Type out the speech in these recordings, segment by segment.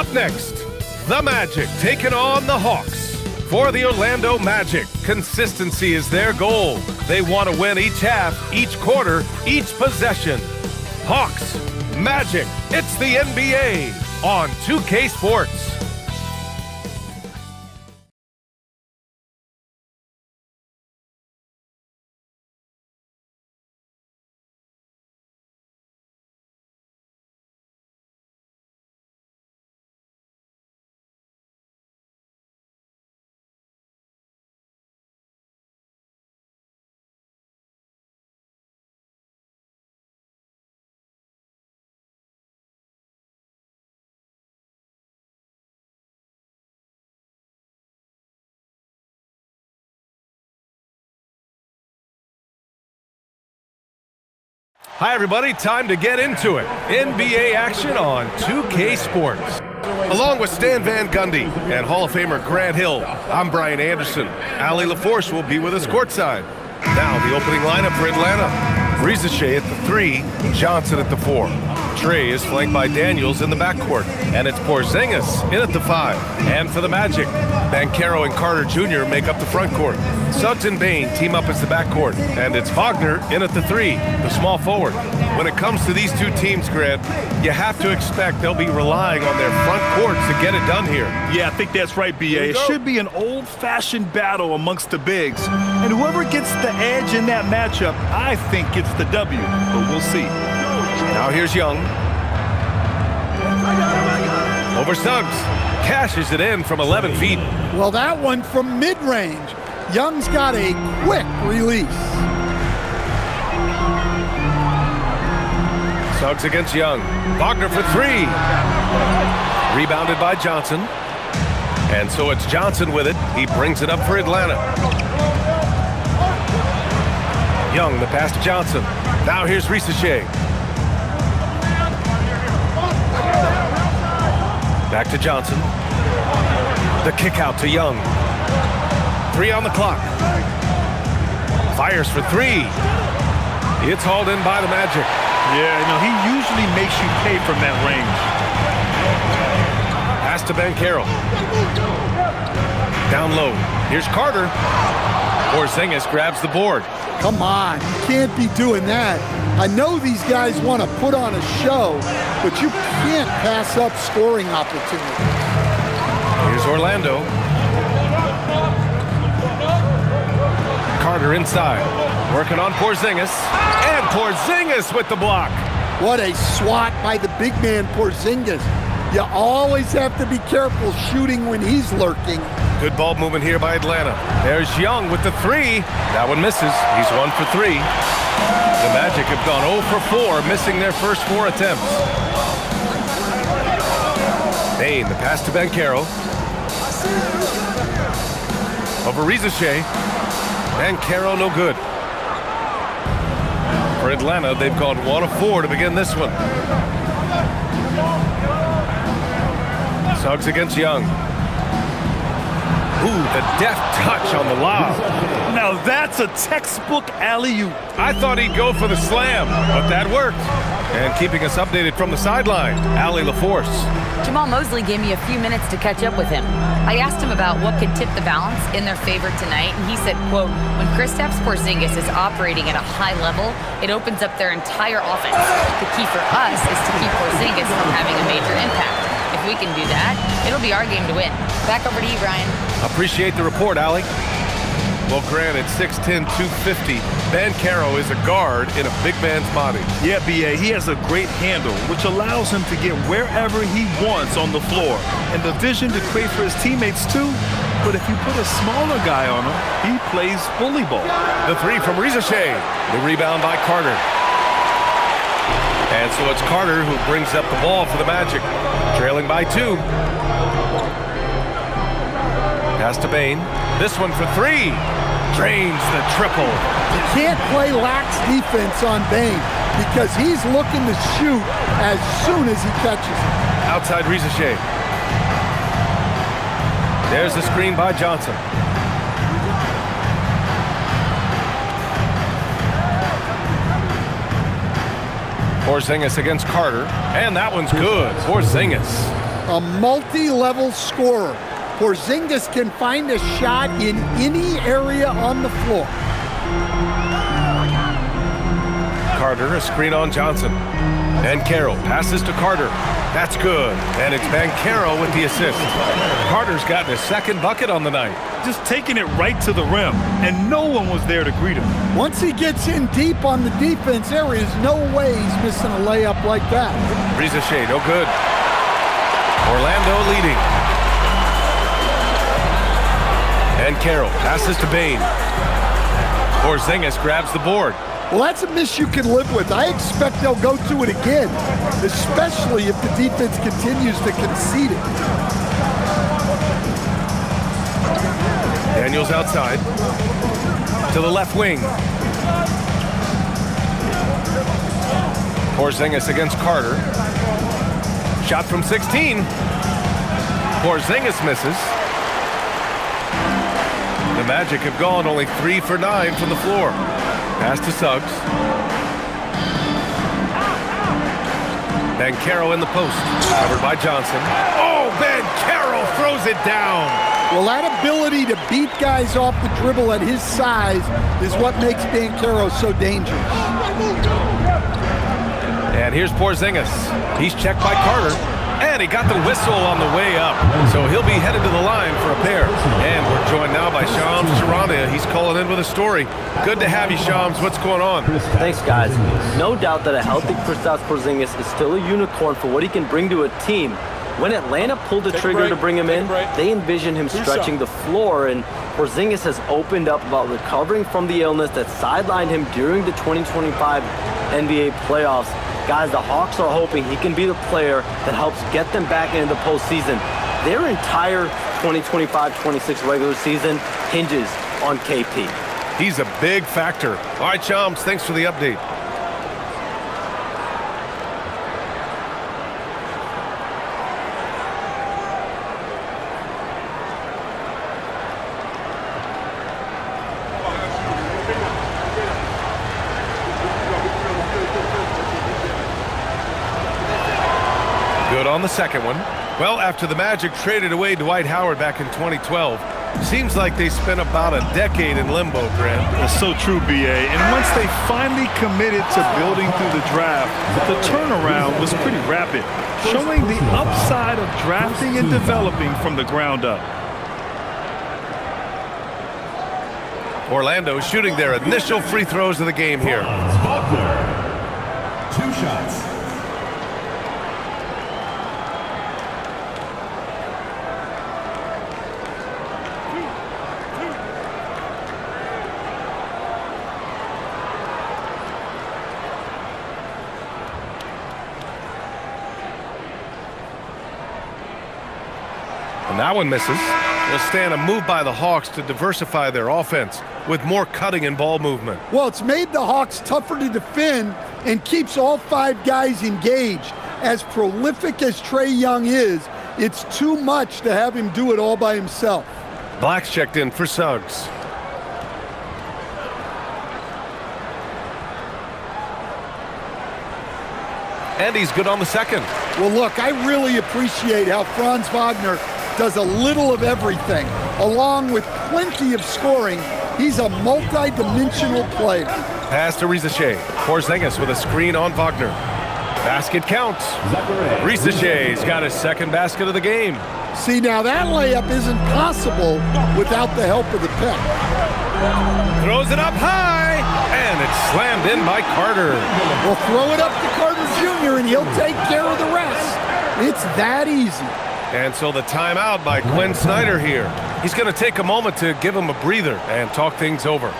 Up next, the Magic taking on the Hawks. For the Orlando Magic, consistency is their goal. They want to win each half, each quarter, each possession. Hawks, Magic, it's the NBA on 2K Sports. Hi, everybody. Time to get into it. NBA action on 2K Sports. Along with Stan Van Gundy and Hall of Famer Grant Hill, I'm Brian Anderson. Ali LaForce will be with us courtside. Now, the opening lineup for Atlanta. Risache at the 3, Johnson at the 4. Trey is flanked by Daniels in the backcourt, and it's Porzingis in at the 5. And for the Magic, Banchero and Carter Jr. make up the front court. Suggs and Bane team up as the backcourt, and it's Wagner in at the 3, the small forward. When it comes to these two teams, Grant, you have to expect they'll be relying on their front court to get it done here. Yeah, I think that's right, B.A. It should be an old-fashioned battle amongst the bigs. And whoever gets the edge in that matchup, I think gets the W, but we'll see. Now here's Young. Over Suggs. Cashes it in from 11 feet. Well, that one from mid-range. Young's got a quick release. Suggs against Young. Wagner for 3. Rebounded by Johnson. And so it's Johnson with it. He brings it up for Atlanta. Young, the pass to Johnson. Now here's Risache. Back to Johnson. The kick out to Young. 3 on the clock. Fires for 3. It's hauled in by the Magic. Yeah, he usually makes you pay from that range. Pass to Banchero. Down low. Here's Carter. Porzingis grabs the board. Come on, you can't be doing that. I know these guys want to put on a show, but you can't pass up scoring opportunities. Here's Orlando. Carter inside, working on Porzingis. And Porzingis with the block. What a swat by the big man Porzingis. You always have to be careful shooting when he's lurking. Good ball movement here by Atlanta. There's Young with the 3. That one misses. He's 1 for 3. The Magic have gone 0 for 4, missing their first 4 attempts. Bane, the pass to Banchero. Over Risache. Banchero, no good. For Atlanta, they've gone 1 of 4 to begin this one. Suggs against Young. Ooh, the deft touch on the lob. Now that's a textbook alley-oop. I thought he'd go for the slam, but that worked. And keeping us updated from the sideline, Ali LaForce. Jamal Mosley gave me a few minutes to catch up with him. I asked him about what could tip the balance in their favor tonight, and he said, quote, when Kristaps Porzingis is operating at a high level, it opens up their entire offense. The key for us is to keep Porzingis from having a major impact. If we can do that, it'll be our game to win. Back over to you, Brian. Appreciate the report, Ali. Well, granted, 6'10", 250, Banchero is a guard in a big man's body. Yeah, B.A., he has a great handle, which allows him to get wherever he wants on the floor. And the vision to create for his teammates, too. But if you put a smaller guy on him, he plays bully ball. The 3 from Risache. The rebound by Carter. And so it's Carter who brings up the ball for the Magic, trailing by 2. Pass to Bane. This one for 3. Drains the triple. You can't play lax defense on Bane because he's looking to shoot as soon as he catches it. Outside Risache. There's the screen by Johnson. Porzingis against Carter, and that one's good. Porzingis. a multi-level scorer. Porzingis can find a shot in any area on the floor. Carter, a screen on Johnson. Banchero passes to Carter. That's good. And it's Banchero with the assist. Carter's gotten his second bucket on the night. Just taking it right to the rim, and no one was there to greet him. Once he gets in deep on the defense, there is no way he's missing a layup like that. Ricochet, no good. Orlando leading. Banchero passes to Bane. Porzingis grabs the board. Well, that's a miss you can live with. I expect they'll go to it again, especially if the defense continues to concede it. Daniels outside. To the left wing. Porzingis against Carter. Shot from 16. Porzingis misses. The Magic have gone only 3 for 9 from the floor. Pass to Suggs. Banchero in the post. Covered by Johnson. Oh, Banchero throws it down. Well, that ability to beat guys off the dribble at his size is what makes Banchero so dangerous. And here's Porzingis. He's checked by Carter. And he got the whistle on the way up. So he'll be headed to the line for a pair. And we're joined now by Shams Charania. He's calling in with a story. Good to have you, Shams. What's going on? Thanks, guys. No doubt that a healthy Kristaps Porzingis is still a unicorn for what he can bring to a team. When Atlanta pulled the trigger to bring him in, they envisioned him stretching the floor, and Porzingis has opened up about recovering from the illness that sidelined him during the 2025 NBA playoffs. Guys, the Hawks are hoping he can be the player that helps get them back into the postseason. Their entire 2025-26 regular season hinges on KP. He's a big factor. All right, Shams, thanks for the update. Good on the second one. Well, after the Magic traded away Dwight Howard back in 2012, seems like they spent about a decade in limbo, Grant. That's so true, BA. And once they finally committed to building through the draft, the turnaround was pretty rapid, showing the upside of drafting and developing from the ground up. Orlando shooting their initial free throws of the game here. 2 shots. And that one misses. Will stand a move by the Hawks to diversify their offense with more cutting and ball movement. Well, it's made the Hawks tougher to defend and keeps all 5 guys engaged. As prolific as Trae Young is, it's too much to have him do it all by himself. Black's checked in for Suggs. And he's good on the second. Well, look, I really appreciate how Franz Wagner does a little of everything. Along with plenty of scoring, he's a multi-dimensional player. Pass to Ricochet. Porzingis with a screen on Wagner. Basket counts. Ricochet's got his second basket of the game. See, now that layup isn't possible without the help of the pick. Throws it up high, and it's slammed in by Carter. Well, throw it up to Carter Jr., and he'll take care of the rest. It's that easy. And so the timeout by Quinn Snyder here. He's going to take a moment to give him a breather and talk things over.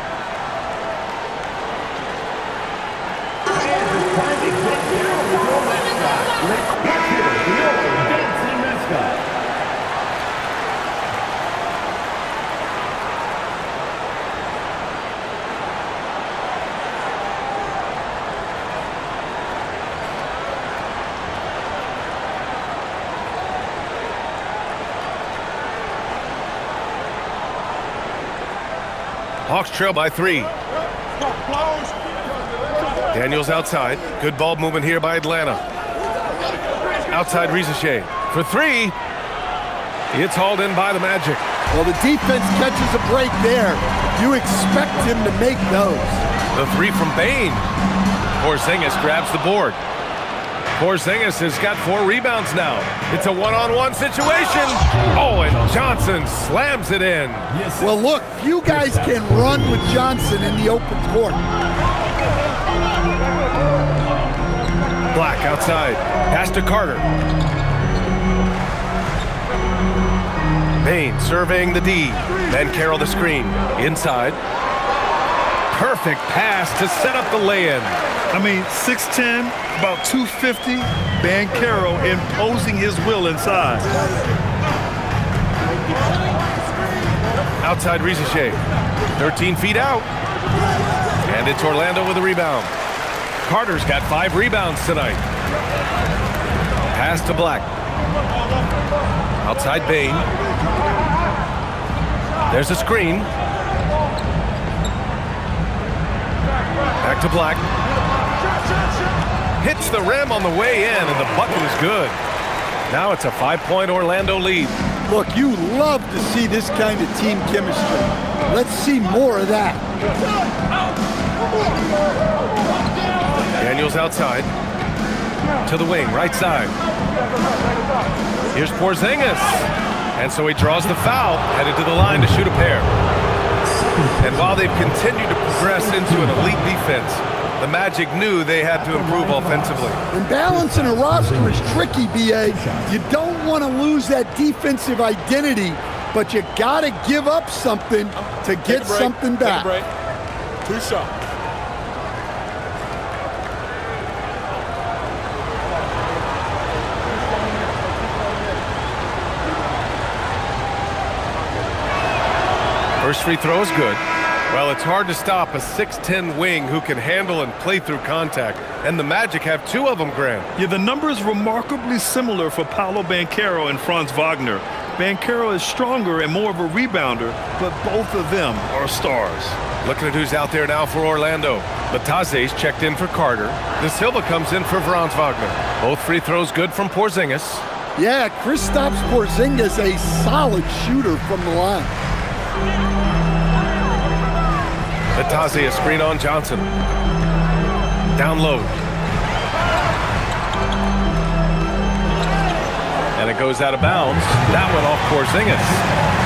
Hawks trail by 3. Daniels outside. Good ball movement here by Atlanta. Outside Ricochet. for three. It's hauled in by the Magic. Well, the defense catches a break there. You expect him to make those. The three from Bane. Porzingis grabs the board. Porzingis has got 4 rebounds now. It's a one-on-one situation. Oh, and Johnson slams it in. Well, look, few guys can run with Johnson in the open court. Black outside. Pass to Carter. Bane surveying the D. Then Carroll the screen. Inside. Perfect pass to set up the lay-in. I mean, 6'10", about 250. Banchero imposing his will inside. Outside Rizachet. 13 feet out. And it's Orlando with a rebound. Carter's got 5 rebounds tonight. Pass to Black. Outside Bane. There's a screen. Back to Black. Hits the rim on the way in, and the bucket is good. Now it's a 5-point Orlando lead. Look, you love to see this kind of team chemistry. Let's see more of that. Daniels outside. To the wing, right side. Here's Porzingis. And so he draws the foul, headed to the line to shoot a pair. And while they've continued to progress into an elite defense, the Magic knew they had to improve offensively. And balancing a roster is tricky, B.A. You don't want to lose that defensive identity, but you got to give up something to get something back. 2 shots. First free throw is good. Well, it's hard to stop a 6'10" wing who can handle and play through contact. And the Magic have 2 of them, Grant. Yeah, the numbers remarkably similar for Paolo Banchero and Franz Wagner. Banchero is stronger and more of a rebounder, but both of them are stars. Looking at who's out there now for Orlando. Bataze's checked in for Carter. De Silva comes in for Franz Wagner. Both free throws good from Porzingis. Yeah, Kristaps Porzingis, a solid shooter from the line. Bataze, a screen on Johnson. Down low. And it goes out of bounds. That went off Porzingis.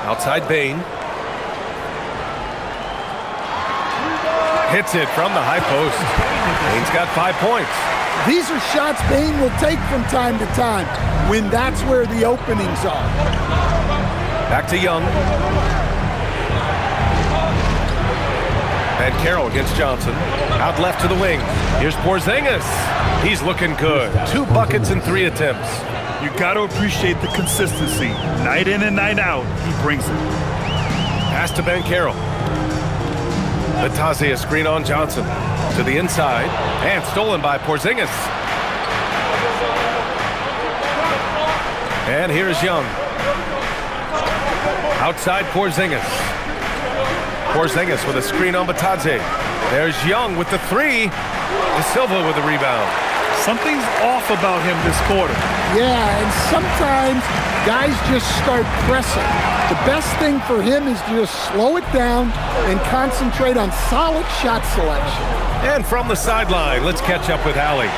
Outside Bane. Hits it from the high post. Bane's got 5 points. These are shots Bane will take from time to time when that's where the openings are. Back to Young. And Carroll against Johnson. Out left to the wing. Here's Porzingis. He's looking good. 2 buckets in 3 attempts. You got to appreciate the consistency. Night in and night out, he brings it. Pass to Banchero. Bataze, a screen on Johnson. To the inside. And stolen by Porzingis. And here's Young. Outside Porzingis. Porzingis with a screen on Bataze. There's Young with the 3. De Silva with the rebound. Something's off about him this quarter. Yeah, and sometimes guys just start pressing. The best thing for him is to just slow it down and concentrate on solid shot selection. And from the sideline, let's catch up with Allie.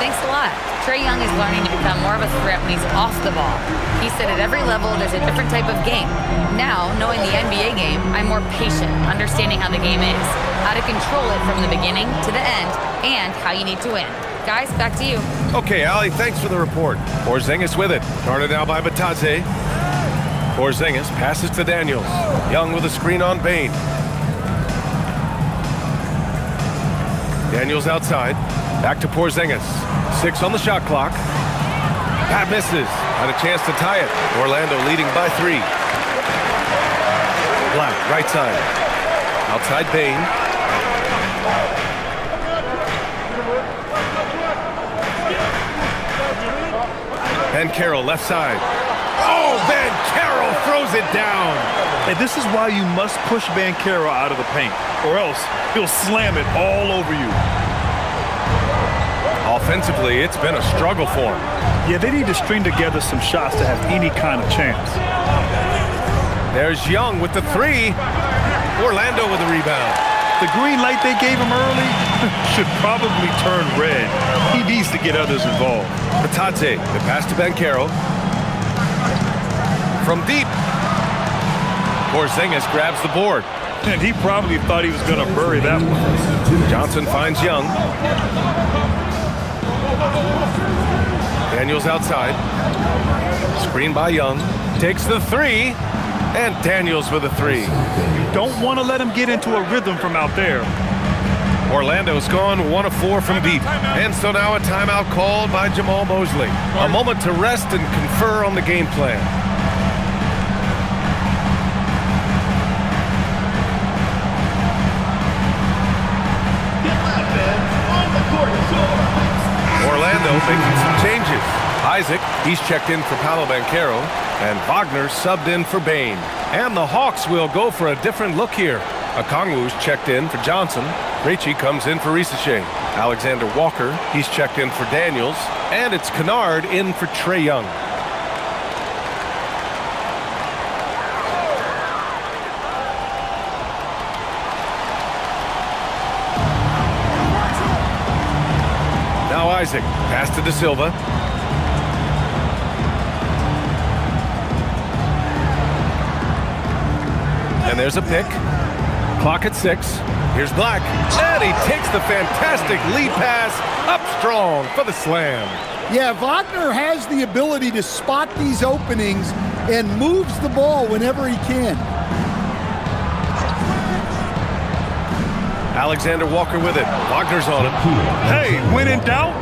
Thanks a lot. Trae Young is learning to become more of a threat when he's off the ball. He said at every level there's a different type of game. Now, knowing the NBA game, I'm more patient, understanding how the game is, how to control it from the beginning to the end, and how you need to win. Guys, back to you. Okay, Allie, thanks for the report. Porzingis with it. Guarded now by Bataze. Porzingis passes to Daniels. Young with a screen on Bane. Daniels outside. Back to Porzingis. 6 on the shot clock. Pat misses. Had a chance to tie it. Orlando leading by 3. Black, right side. Outside Bain. Banchero left side. Oh, Banchero throws it down. And this is why you must push Banchero out of the paint, or else he'll slam it all over you. Offensively, it's been a struggle for him. Yeah, they need to string together some shots to have any kind of chance. There's Young with the three. Orlando with the rebound. The green light they gave him early should probably turn red. He needs to get others involved. Patadze, the pass to Banchero. From deep. Porzingis grabs the board. And he probably thought he was going to bury that one. Johnson finds Young. Daniels outside. Screen by Young. Takes the three. And Daniels with a three. You don't want to let him get into a rhythm from out there. Orlando's gone 1 of 4 from deep. And so now a timeout called by Jamal Mosley. A moment to rest and confer on the game plan. Orlando making some changes. Isaac, he's checked in for Paolo Banchero, and Wagner subbed in for Bain. And the Hawks will go for a different look here. Okongwu's checked in for Johnson. Krejci comes in for Risache. Alexander Walker, he's checked in for Daniels. And it's Kennard in for Trae Young. Now Isaac, pass to De Silva. And there's a pick. Clock at 6. Here's Black. And he takes the fantastic lead pass up strong for the slam. Yeah, Wagner has the ability to spot these openings and moves the ball whenever he can. Alexander Walker with it. Wagner's on him. Hey, when in doubt,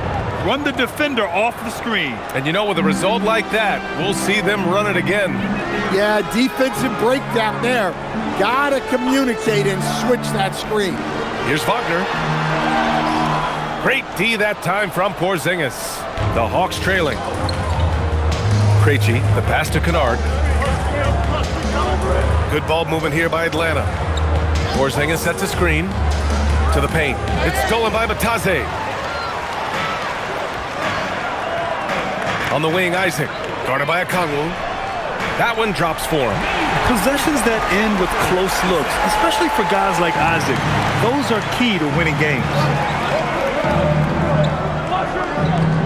run the defender off the screen. And you know, with a result like that, we'll see them run it again. Yeah, defensive breakdown there. Gotta communicate and switch that screen. Here's Wagner. Great D that time from Porzingis. The Hawks trailing. Krejci, the pass to Kennard. Good ball movement here by Atlanta. Porzingis sets a screen to the paint. It's stolen by Batadze. On the wing, Isaac. Guarded by Okongwu. That one drops for him. Possessions that end with close looks, especially for guys like Isaac, those are key to winning games.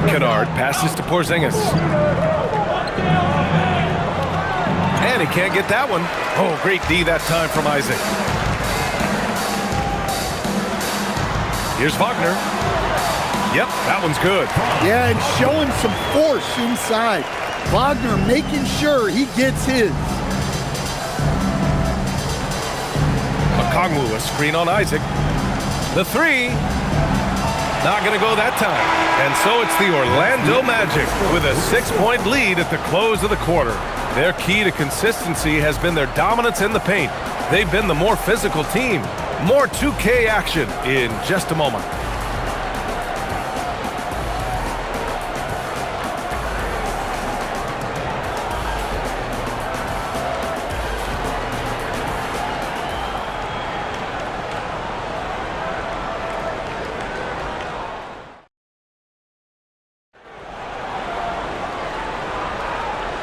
Kennard passes to Porzingis. And he can't get that one. Oh, great D that time from Isaac. Here's Wagner. Yep, that one's good. Yeah, and showing some force inside. Wagner making sure he gets his. Okongwu, a screen on Isaac. The three. Not going to go that time. And so it's the Orlando Magic with a 6-point lead at the close of the quarter. Their key to consistency has been their dominance in the paint. They've been the more physical team. More 2K action in just a moment.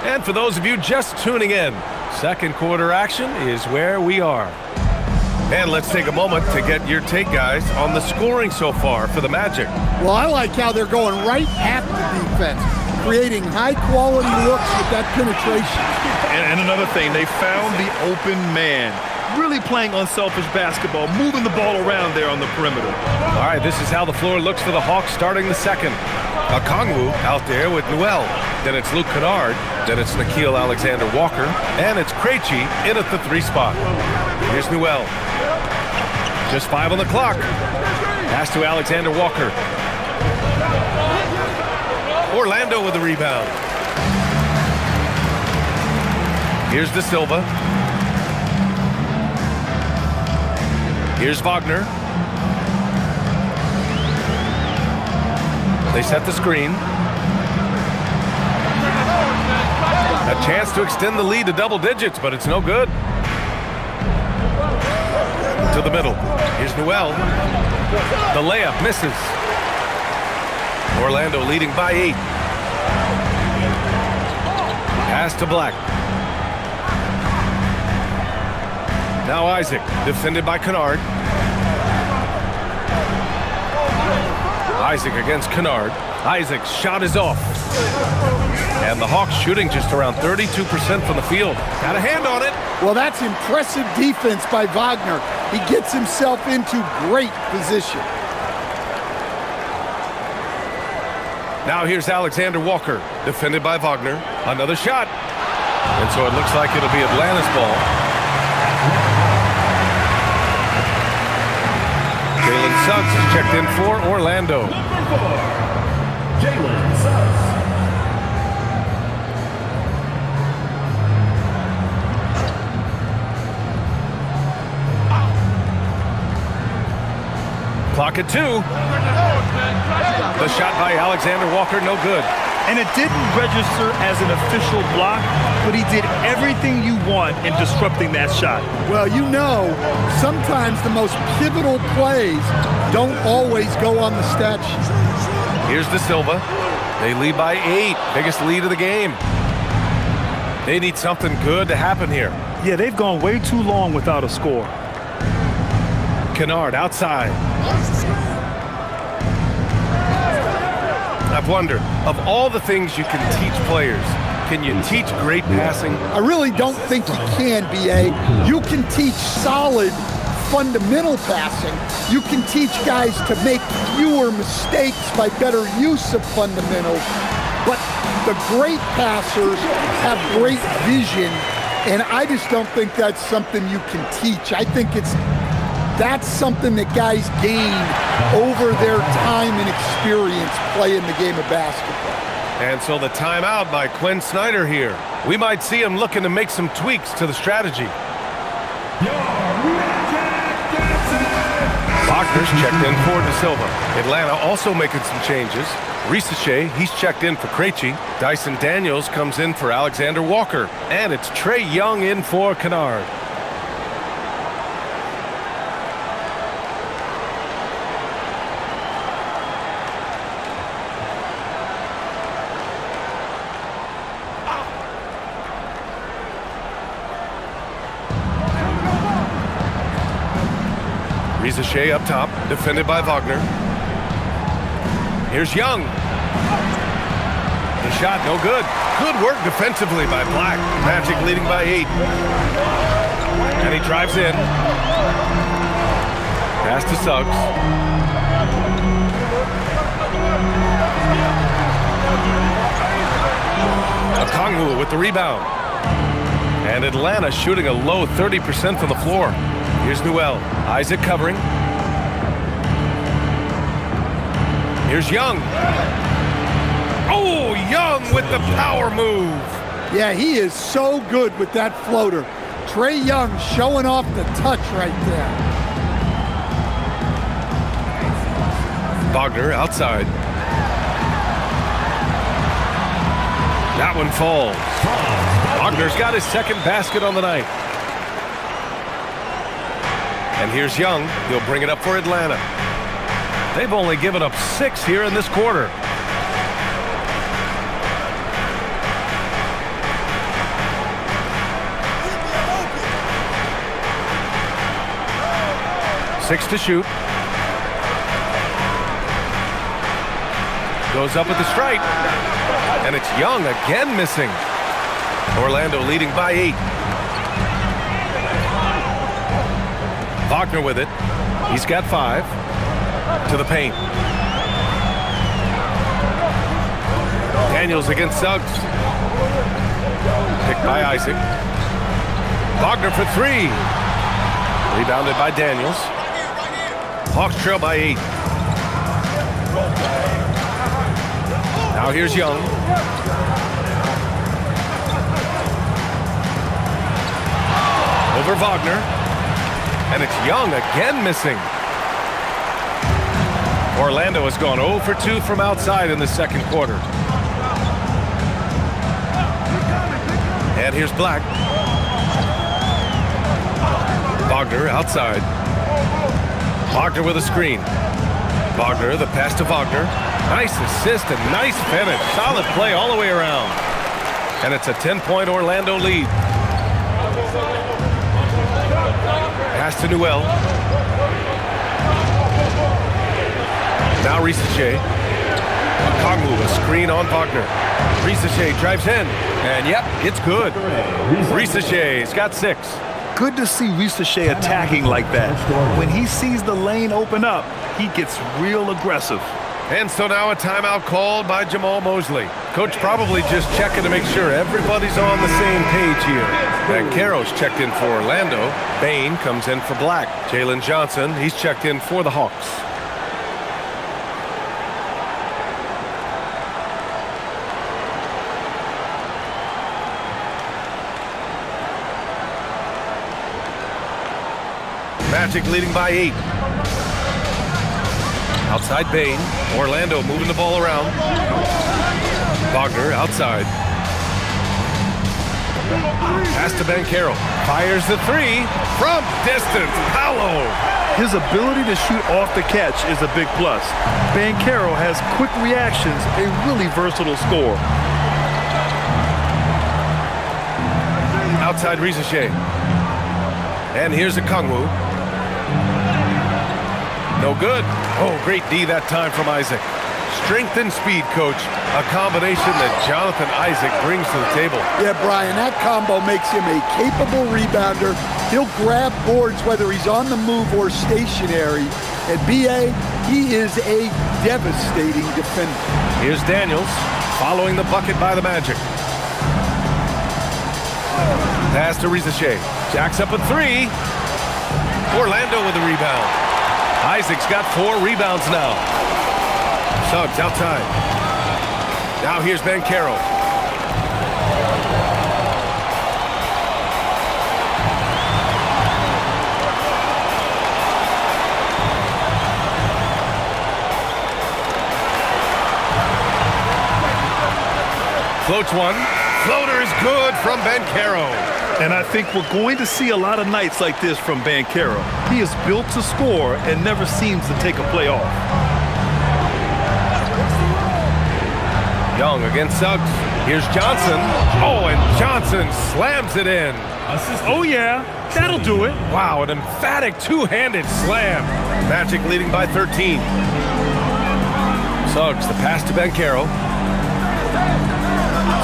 And for those of you just tuning in, second quarter action is where we are. And let's take a moment to get your take, guys, on the scoring so far for the Magic. Well, I like how they're going right at the defense, creating high-quality looks with that penetration. And another thing, they found the open man. Really playing unselfish basketball, moving the ball around there on the perimeter. All right, this is how the floor looks for the Hawks starting the second. Okongwu out there with Newell. Then it's Luke Kennard. Then it's Nickeil Alexander-Walker. And it's Krejci in at the 3 spot. Here's Newell. Just 5 on the clock. Pass to Alexander-Walker. Orlando with the rebound. Here's De Silva. Here's Wagner. They set the screen. A chance to extend the lead to double digits, but it's no good. To the middle. Here's Noel. The layup misses. Orlando leading by 8. Pass to Black. Now Isaac, defended by Kennard. Isaac against Kennard. Isaac's shot is off. And the Hawks shooting just around 32% from the field. Got a hand on it. Well, that's impressive defense by Wagner. He gets himself into great position. Now here's Alexander Walker, defended by Wagner. Another shot. And so it looks like it'll be Atlanta's ball. Jalen Suggs is checked in for Orlando. Jalen Suggs. Clock at 2. The shot by Alexander Walker, no good. And it didn't register as an official block, but he did everything you want in disrupting that shot. Well, you know, sometimes the most pivotal plays don't always go on the stat sheet. Here's De Silva. They lead by 8. Biggest lead of the game. They need something good to happen here. Yeah, they've gone way too long without a score. Kennard outside. I've wondered, of all the things you can teach players, can you teach great passing? I really don't think you can, B.A. You can teach solid, fundamental passing. You can teach guys to make fewer mistakes by better use of fundamentals. But the great passers have great vision, and I just don't think that's something you can teach. I think that's something that guys gain over their time and experience playing the game of basketball. And so the timeout by Quinn Snyder here. We might see him looking to make some tweaks to the strategy. Wagner's checked in for De Silva. Atlanta also making some changes. Risache, he's checked in for Krejci. Dyson Daniels comes in for Alexander Walker. And it's Trae Young in for Kennard. Risache up top, defended by Wagner. Here's Young. The shot, no good. Good work defensively by Black. Magic leading by 8. And he drives in. Pass to Suggs. Okongwu with the rebound. And Atlanta shooting a low 30% from the floor. Here's Noel. Isaac covering. Here's Young. Oh, Young with the power move. Yeah, he is so good with that floater. Trae Young showing off the touch right there. Wagner outside. That one falls. Wagner's got his second basket on the night. And here's Young. He'll bring it up for Atlanta. They've only given up 6 here in this quarter. Six to shoot. Goes up with the strike. And it's Young again missing. Orlando leading by 8. Wagner with it. He's got 5. To the paint. Daniels against Suggs. Picked by Isaac. Wagner for 3. Rebounded by Daniels. Hawks trail by 8. Now here's Young. Over Wagner. And it's Young again missing. Orlando has gone 0 for 2 from outside in the second quarter. And here's Black. Wagner outside. Wagner with a screen. Wagner, the pass to Wagner. Nice assist and nice finish. Solid play all the way around. And it's a 10-point Orlando lead. Pass to Newell. Now Risache. Kongwu, a screen on Wagner. Risache drives in. And yep, it's good. Risache's got 6. Good to see Risache attacking like that. When he sees the lane open up, he gets real aggressive. And so now a timeout called by Jamal Mosley. Coach probably just checking to make sure everybody's on the same page here. Banchero's checked in for Orlando. Bain comes in for Black. Jalen Johnson, he's checked in for the Hawks. Magic leading by 8. Outside Bain. Orlando moving the ball around. Wagner outside. Pass to Banchero. Fires the 3 from distance. Paolo. His ability to shoot off the catch is a big plus. Banchero has quick reactions, a really versatile scorer. Outside Risache. And here's a Kongwu. No good. Oh, great D that time from Isaac. Strength and speed, coach. A combination that Jonathan Isaac brings to the table. Yeah, Brian, that combo makes him a capable rebounder. He'll grab boards whether he's on the move or stationary. At BA, he is a devastating defender. Here's Daniels following the bucket by the Magic. Pass to Risache. Jacks up a 3. Orlando with the rebound. Isaac's got 4 rebounds now. Suggs outside. Now here's Banchero. Floats one. Floater is good from Banchero. And I think we're going to see a lot of nights like this from Banchero. He is built to score and never seems to take a play off. Young against Suggs. Here's Johnson. Oh, and Johnson slams it in. Oh, yeah, that'll do it. Wow, an emphatic two-handed slam. Magic leading by 13. Suggs, the pass to Banchero.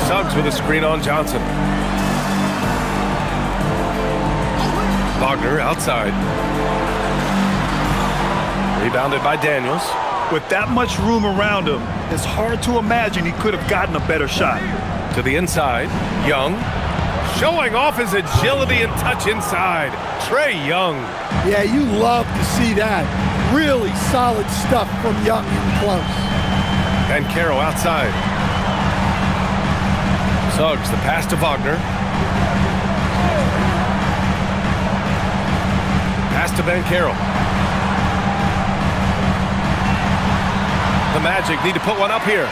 Suggs with a screen on Johnson. Wagner outside. Rebounded by Daniels. With that much room around him, it's hard to imagine he could have gotten a better shot. To the inside, Young. Showing off his agility and touch inside. Trae Young. Yeah, you love to see that. Really solid stuff from Young in close. Banchero outside. Suggs, the pass to Wagner. Pass to Banchero. The Magic need to put one up here.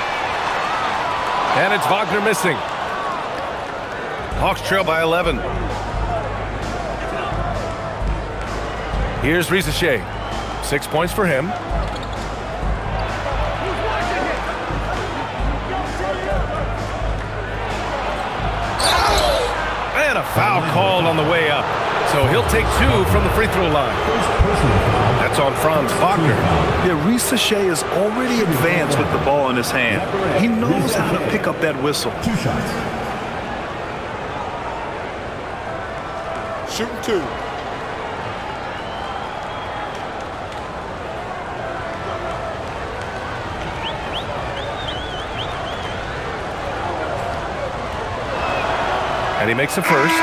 And it's Wagner missing. Hawks trail by 11. Here's Risache. 6 points for him. And a foul called on the way up. So he'll take 2 from the free throw line. That's on Franz Wagner. Yeah, Risache is already advanced with the ball in his hand. He knows how to pick up that whistle. 2 shots. Shooting 2. And he makes a first.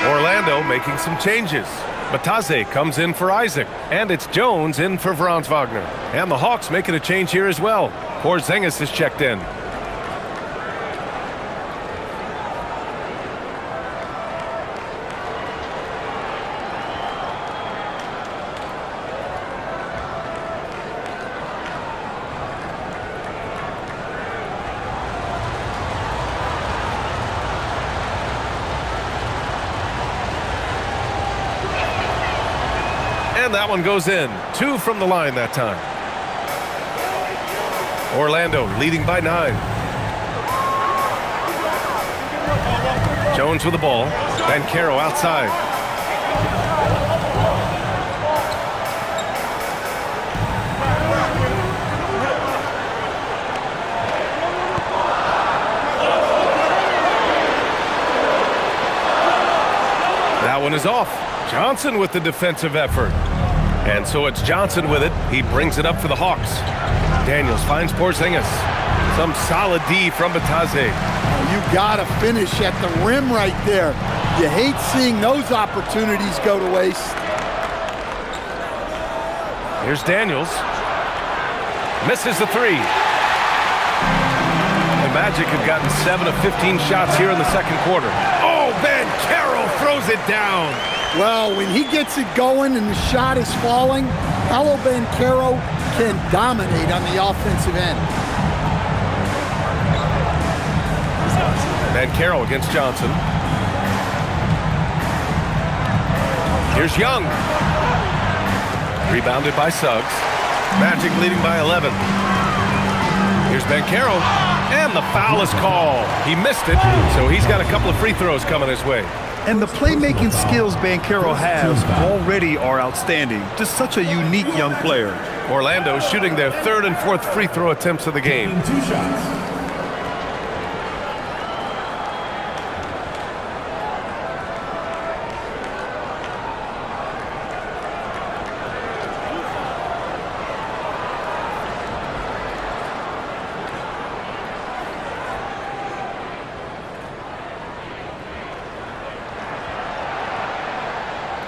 Orlando making some changes. Bataze comes in for Isaac. And it's Jones in for Franz Wagner. And the Hawks making a change here as well. Porzingis is checked in. And that one goes in. 2 from the line that time. Orlando leading by 9. Jones with the ball. Banchero outside. That one is off. Johnson with the defensive effort. And so it's Johnson with it. He brings it up for the Hawks. Daniels finds Porzingis. Some solid D from Batadze. You gotta finish at the rim right there. You hate seeing those opportunities go to waste. Here's Daniels. Misses the 3. The Magic have gotten 7 of 15 shots here in the second quarter. Oh, Banchero throws it down. Well, when he gets it going and the shot is falling, Paolo Banchero can dominate on the offensive end. Banchero against Johnson. Here's Young. Rebounded by Suggs. Magic leading by 11. Here's Banchero. And the foul is called. He missed it, so he's got a couple of free throws coming his way. And the playmaking skills Banchero has already are outstanding. Just such a unique young player. Orlando shooting their 3rd and 4th free throw attempts of the game. 2 shots.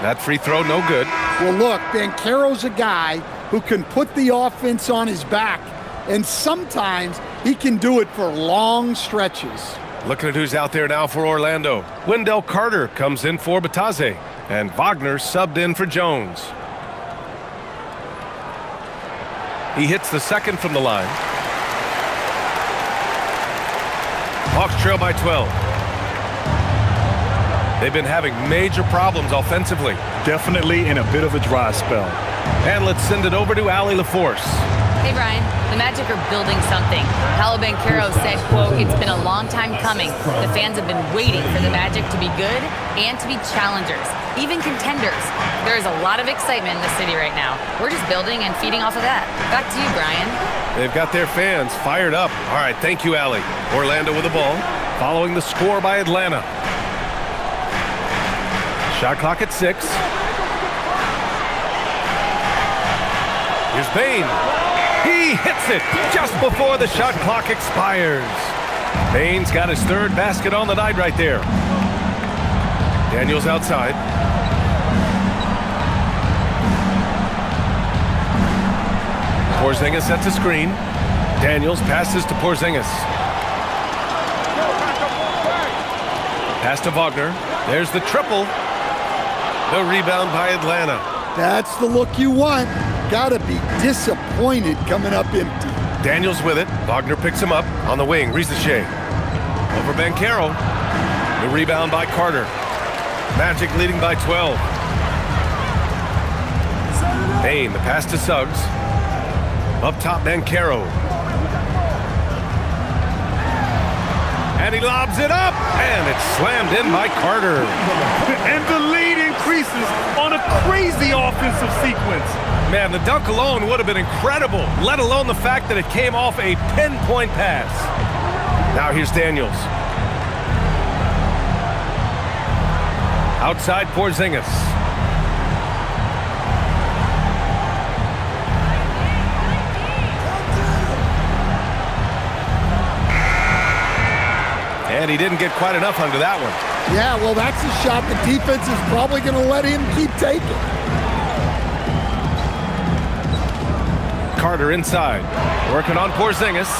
That free throw, no good. Well, look, Banchero's a guy who can put the offense on his back, and sometimes he can do it for long stretches. Looking at who's out there now for Orlando. Wendell Carter comes in for Batadze, and Wagner subbed in for Jones. He hits the 2nd from the line. Hawks trail by 12. They've been having major problems offensively. Definitely in a bit of a dry spell. And let's send it over to Allie LaForce. Hey, Brian. The Magic are building something. Paolo Banchero said, quote, "It's been a long time coming. The fans have been waiting for the Magic to be good and to be challengers, even contenders. There is a lot of excitement in the city right now. We're just building and feeding off of that. Back to you, Brian." They've got their fans fired up. All right, thank you, Allie. Orlando with the ball, following the score by Atlanta. Shot clock at 6. Here's Bane. He hits it just before the shot clock expires. Bane's got his 3rd basket on the night right there. Daniels outside. Porzingis sets a screen. Daniels passes to Porzingis. Pass to Wagner. There's the triple. The rebound by Atlanta. That's the look you want. Gotta be disappointed coming up empty. Daniels with it. Wagner picks him up on the wing. Rizachet. Over Banchero. The rebound by Carter. Magic leading by 12. Bane, the pass to Suggs. Up top, Banchero. And he lobs it up, and it's slammed in by Carter. And the lead increases on a crazy offensive sequence. Man, the dunk alone would have been incredible, let alone the fact that it came off a pinpoint pass. Now here's Daniels. Outside Porzingis. And he didn't get quite enough under that one. Yeah, well, that's a shot the defense is probably going to let him keep taking. Carter inside, working on Porzingis.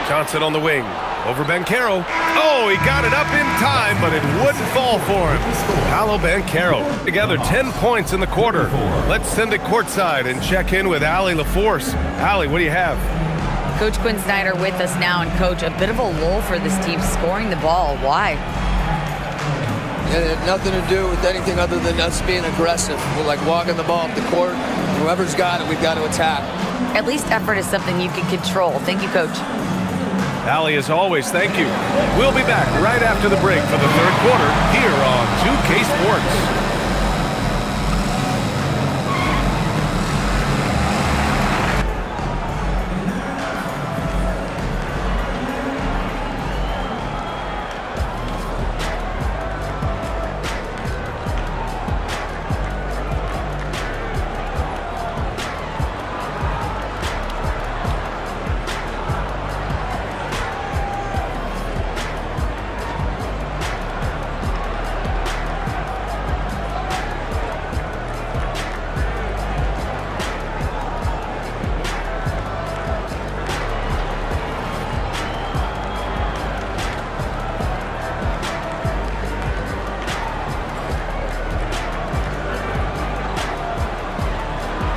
Johnson on the wing, over Banchero. Oh, he got it up in time, but it wouldn't fall for him. Paolo Banchero, together 10 points in the quarter. Let's send it courtside and check in with Allie LaForce. Allie, what do you have? Coach Quinn Snyder with us now, and Coach, a bit of a lull for this team scoring the ball. Why? and it had nothing to do with anything other than us being aggressive. We're like walking the ball up the court. Whoever's got it, we've got to attack. At least effort is something you can control. Thank you, Coach. Allie, as always, thank you. We'll be back right after the break for the third quarter here on 2K Sports.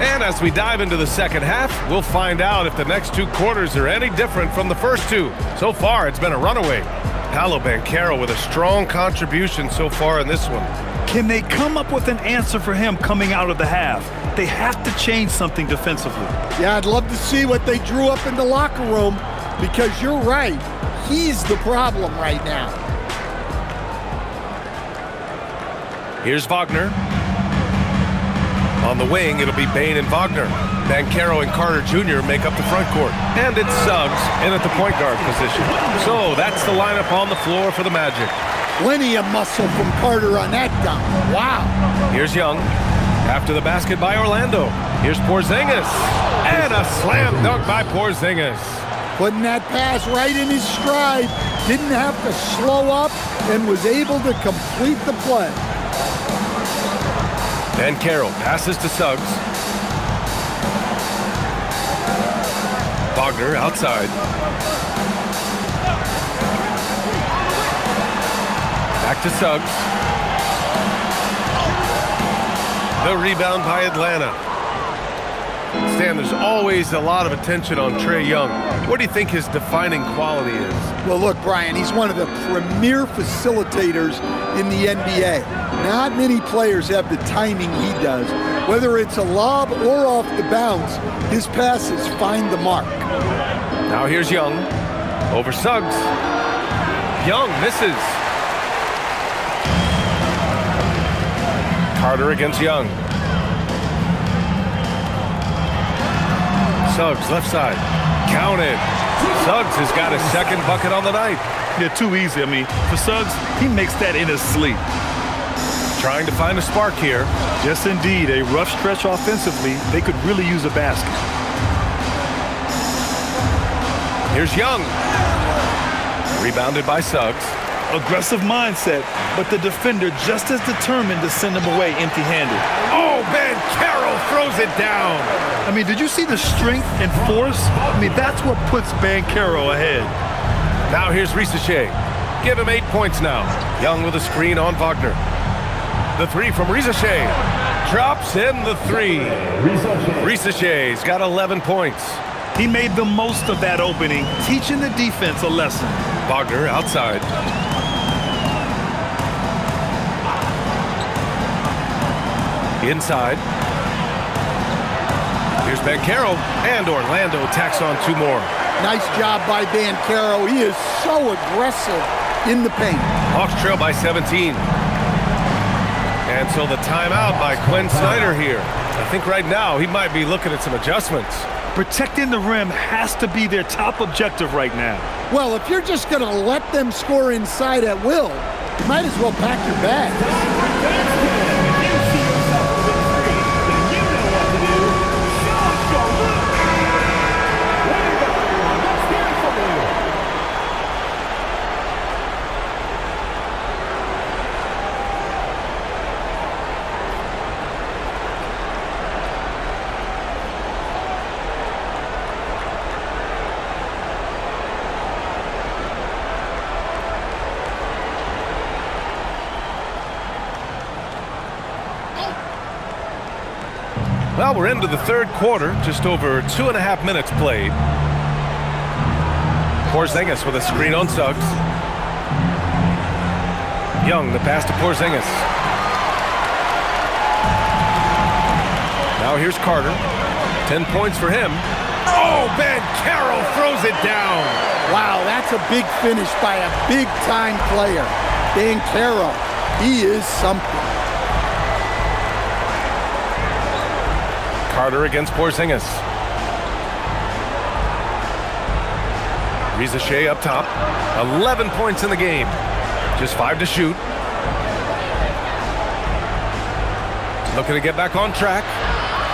And as we dive into the second half, we'll find out if the next two quarters are any different from the first two. So far, it's been a runaway. Paolo Banchero with a strong contribution so far in this one. Can they come up with an answer for him coming out of the half? They have to change something defensively. Yeah, I'd love to see what they drew up in the locker room, because you're right. He's the problem right now. Here's Wagner. On the wing, it'll be Bane and Wagner. Banchero and Carter Jr. make up the front court. And it's Suggs in at the point guard position. So that's the lineup on the floor for the Magic. Plenty of muscle from Carter on that dunk. Wow. Here's Young. After the basket by Orlando. Here's Porzingis. And a slam dunk by Porzingis. Putting that pass right in his stride. Didn't have to slow up and was able to complete the play. Banchero passes to Suggs. Wagner outside. Back to Suggs. The rebound by Atlanta. Stan, there's always a lot of attention on Trae Young. What do you think his defining quality is? Well, look, Brian, he's one of the premier facilitators in the NBA. Not many players have the timing he does. Whether it's a lob or off the bounce, his passes find the mark. Now here's Young. Over Suggs. Young misses. Carter against Young. Suggs, left side. Counted. Suggs has got his second bucket on the night. Yeah, too easy. I mean, for Suggs, he makes that in his sleep. Trying to find a spark here. Yes, indeed. A rough stretch offensively. They could really use a basket. Here's Young. Rebounded by Suggs. Aggressive mindset, but the defender just as determined to send him away empty-handed. Oh, Banchero throws it down. I mean, did you see the strength and force? I mean, that's what puts Banchero ahead. Now here's Risacher. Give him 8 points now. Young with a screen on Wagner. The three from Risacher. Drops in the three. Risacher's got 11 points. He made the most of that opening, teaching the defense a lesson. Wagner outside. Inside. Here's Banchero, and Orlando tacks on 2 more. Nice job by Banchero. He is so aggressive in the paint. Hawks trail by 17. And so the timeout by Quinn Snyder here. I think right now he might be looking at some adjustments. Protecting the rim has to be their top objective right now. Well, if you're just going to let them score inside at will, you might as well pack your bags. Well, we're into the third quarter, just over 2.5 minutes played. Porzingis with a screen on Suggs. Young, the pass to Porzingis. Now here's Carter. 10 points for him. Oh, Carroll throws it down. Wow, that's a big finish by a big-time player. Carroll, he is something. Carter against Porzingis. Rizachet up top. 11 points in the game. Just 5 to shoot. Looking to get back on track.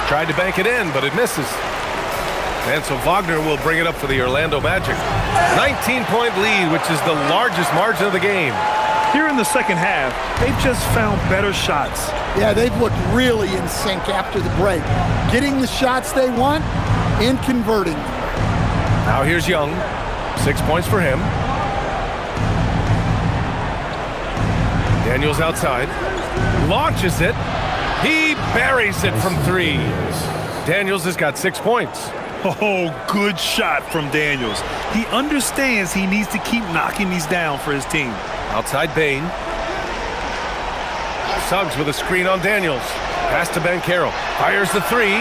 Tried to bank it in, but it misses. And so Wagner will bring it up for the Orlando Magic. 19-point lead, which is the largest margin of the game. Here in the second half, they've just found better shots. Yeah, they've looked really in sync after the break. Getting the shots they want and converting. Now here's Young. 6 points for him. Daniels outside. Launches it. He buries it from 3. Daniels has got 6 points. Oh, good shot from Daniels. He understands he needs to keep knocking these down for his team. Outside Bane. Suggs with a screen on Daniels. Pass to Banchero. Fires the 3.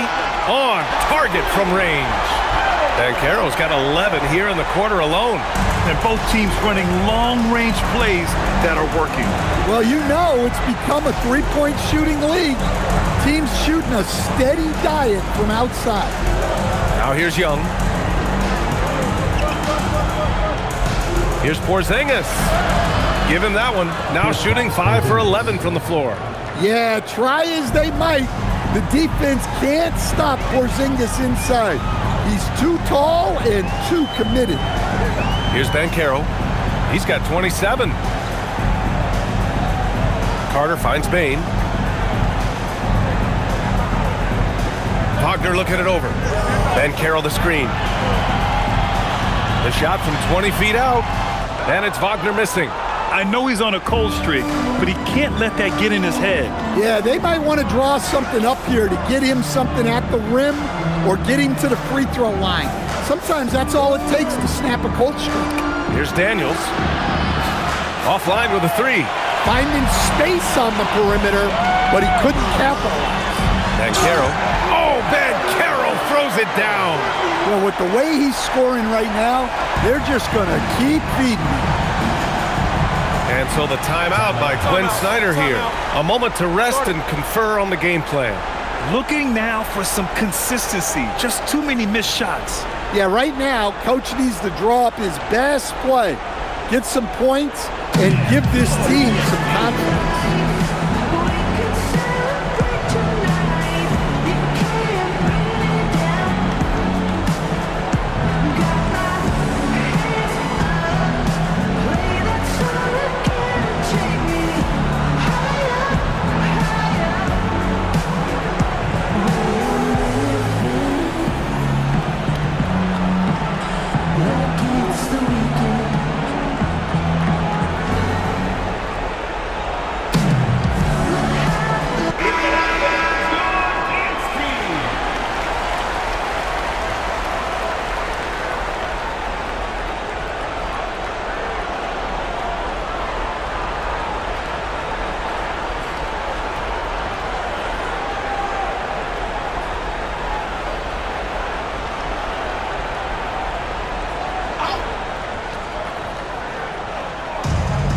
On target from range. Banchero's got 11 here in the quarter alone. And both teams running long-range plays that are working. Well, you know it's become a three-point shooting league. Teams shooting a steady diet from outside. Now here's Young. Here's Porzingis. Give him that one. Now shooting 5 for 11 from the floor. Yeah, try as they might, the defense can't stop Porzingis inside. He's too tall and too committed. Here's Banchero. He's got 27. Carter finds Bane. Wagner looking it over. Banchero the screen. The shot from 20 feet out. And it's Wagner missing. I know he's on a cold streak, but he can't let that get in his head. Yeah, they might want to draw something up here to get him something at the rim or get him to the free throw line. Sometimes that's all it takes to snap a cold streak. Here's Daniels. Offline with a 3. Finding space on the perimeter, but he couldn't capitalize. Banchero. Oh, Banchero throws it down. Well, with the way he's scoring right now, they're just going to keep feeding him. And so the timeout by Quinn Snyder here. A moment to rest and confer on the game plan. Looking now for some consistency. Just too many missed shots. Yeah, right now, Coach needs to draw up his best play, get some points, and give this team some confidence.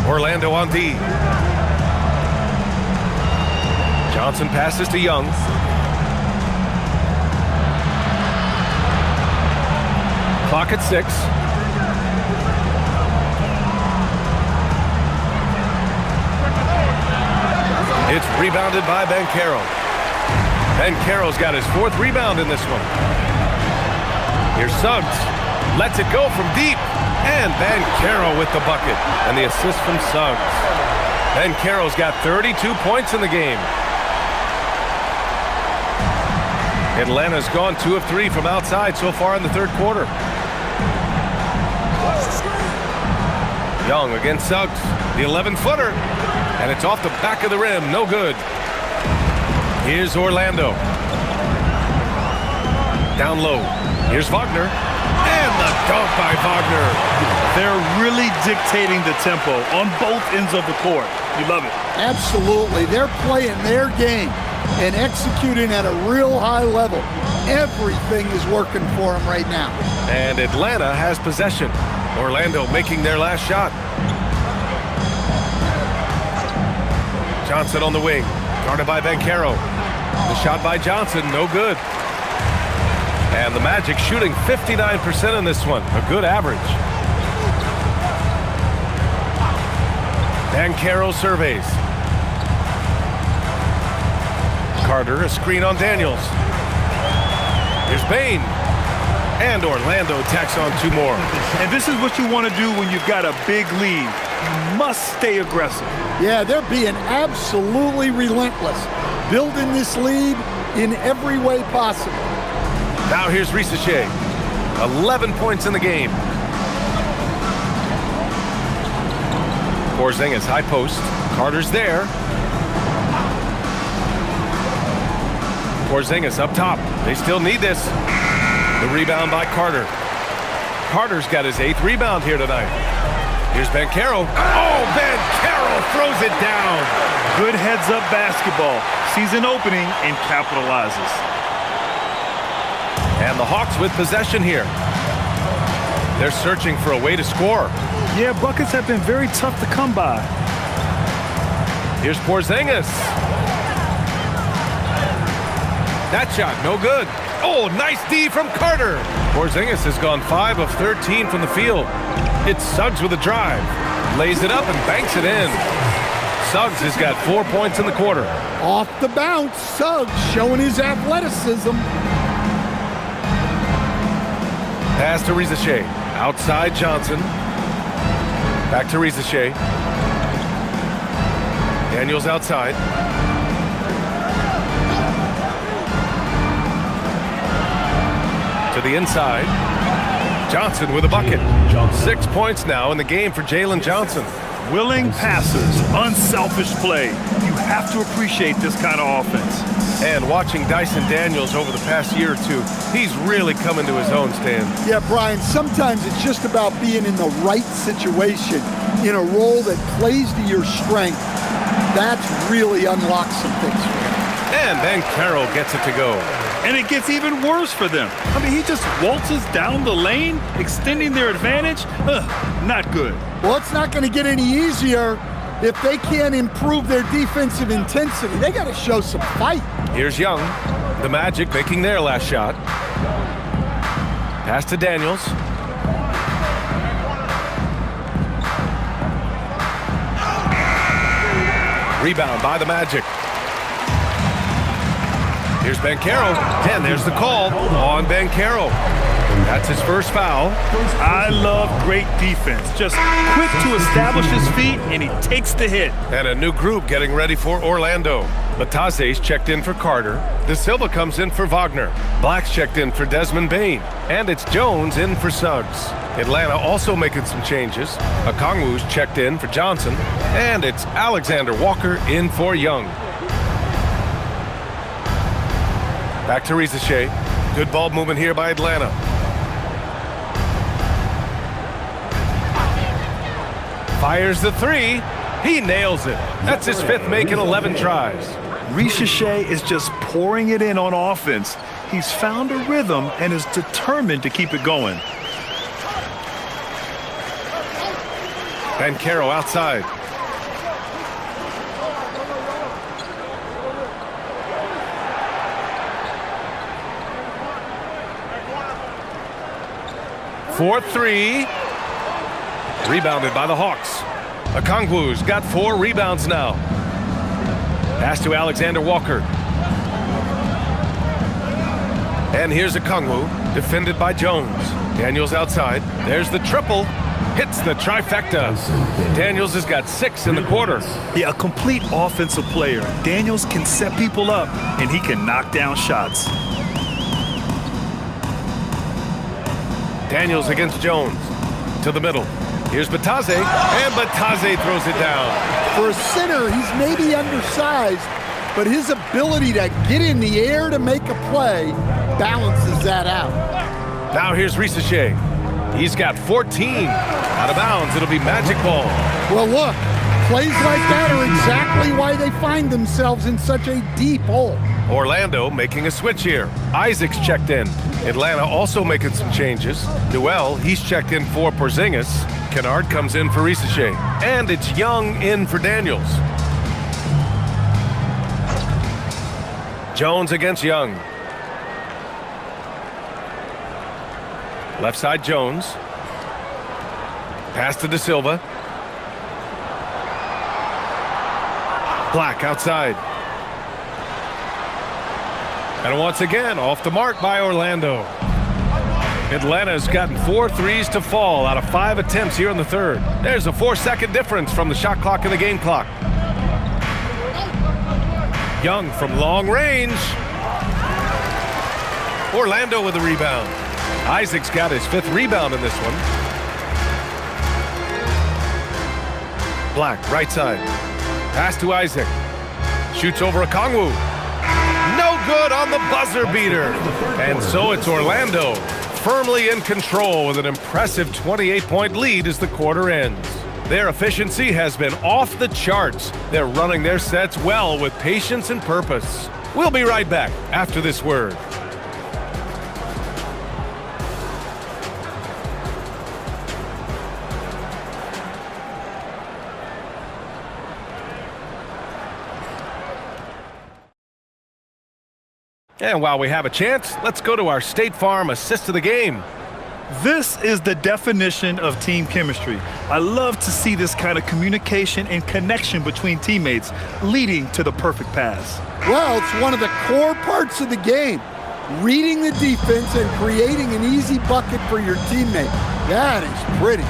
Orlando on D. Johnson passes to Young. Clock at 6. It's rebounded by Banchero. Banchero's got his 4th rebound in this one. Here's Suggs. Lets it go from deep. And Banchero with the bucket. And the assist from Suggs. Banchero's got 32 points in the game. Atlanta's gone 2 of 3 from outside so far in the 3rd quarter. Young against Suggs. The 11-footer. And it's off the back of the rim. No good. Here's Orlando. Down low. Here's Wagner. And the dunk by Wagner. They're really dictating the tempo on both ends of the court. You love it. Absolutely. They're playing their game and executing at a real high level. Everything is working for them right now. And Atlanta has possession. Orlando making their last shot. Johnson on the wing, guarded by Banchero. The shot by Johnson, no good. And the Magic shooting 59% in this one, a good average. Banchero surveys. Carter, a screen on Daniels. Here's Bane. And Orlando tacks on 2 more. And this is what you want to do when you've got a big lead. You must stay aggressive. Yeah, they're being absolutely relentless, building this lead in every way possible. Now here's Risacher. 11 points in the game. Porzingis high post. Carter's there. Porzingis up top. They still need this. The rebound by Carter. Carter's got his 8th rebound here tonight. Here's Banchero. Oh, Banchero throws it down. Good heads-up basketball. Sees an opening and capitalizes. And the Hawks with possession here. They're searching for a way to score. Yeah, buckets have been very tough to come by. Here's Porzingis. That shot, no good. Oh, nice D from Carter. Porzingis has gone 5 of 13 from the field. It's Suggs with a drive. Lays it up and banks it in. Suggs has got 4 points in the quarter. Off the bounce, Suggs showing his athleticism. Pass to Risacher. Outside Johnson. Back to Risacher. Daniels outside. To the inside. Johnson with a bucket. 6 points now in the game for Jalen Johnson. Willing passers, unselfish play. You have to appreciate this kind of offense. And watching Dyson Daniels over the past year or two, he's really coming to his own, Stan. Yeah, Brian, sometimes it's just about being in the right situation, in a role that plays to your strength. That's really unlocked some things for him. And Banchero gets it to go. And it gets even worse for them. I mean, he just waltzes down the lane, extending their advantage. Not good. Well, it's not going to get any easier if they can't improve their defensive intensity. They got to show some fight. Here's Young. The Magic making their last shot. Pass to Daniels. Rebound by the Magic. Here's Banchero, and there's the call on Banchero. That's his first foul. I love great defense. Just quick to establish his feet, and he takes the hit. And a new group getting ready for Orlando. Bataze's checked in for Carter. De Silva comes in for Wagner. Black's checked in for Desmond Bane. And it's Jones in for Suggs. Atlanta also making some changes. Okongwu's checked in for Johnson. And it's Alexander Walker in for Young. Back to Risacher. Good ball movement here by Atlanta. Fires the 3. He nails it. That's his 5th make in 11 tries. Risacher is just pouring it in on offense. He's found a rhythm and is determined to keep it going. Banchero outside. For 3. Rebounded by the Hawks. Okongwu's got 4 rebounds now. Pass to Alexander Walker. And here's Okongwu, defended by Jones. Daniels outside. There's the triple. Hits the trifecta. Daniels has got 6 in the quarter. Yeah, a complete offensive player. Daniels can set people up, and he can knock down shots. Daniels against Jones. To the middle. Here's Bataze, and Bataze throws it down. For a center, he's maybe undersized, but his ability to get in the air to make a play balances that out. Now here's Risacher. He's got 14. Out of bounds, it'll be magic ball. Well, look, plays like that are exactly why they find themselves in such a deep hole. Orlando making a switch here. Isaac's checked in. Atlanta also making some changes. Newell, he's checked in for Porzingis. Kennard comes in for Risache. And it's Young in for Daniels. Jones against Young. Left side Jones. Pass to De Silva. Black outside. And once again, off the mark by Orlando. Atlanta's gotten 4 threes to fall out of 5 attempts here in the third. There's a 4-second difference from the shot clock and the game clock. Young from long range. Orlando with a rebound. Isaac's got his 5th rebound in this one. Black, right side. Pass to Isaac. Shoots over Okongwu. No good on the buzzer beater. And so it's Orlando firmly in control with an impressive 28-point lead as the quarter ends. Their efficiency has been off the charts. They're running their sets well with patience and purpose. We'll be right back after this word. And while we have a chance, let's go to our State Farm assist of the game. This is the definition of team chemistry. I love to see this kind of communication and connection between teammates leading to the perfect pass. Well, it's one of the core parts of the game. Reading the defense and creating an easy bucket for your teammate. That is pretty.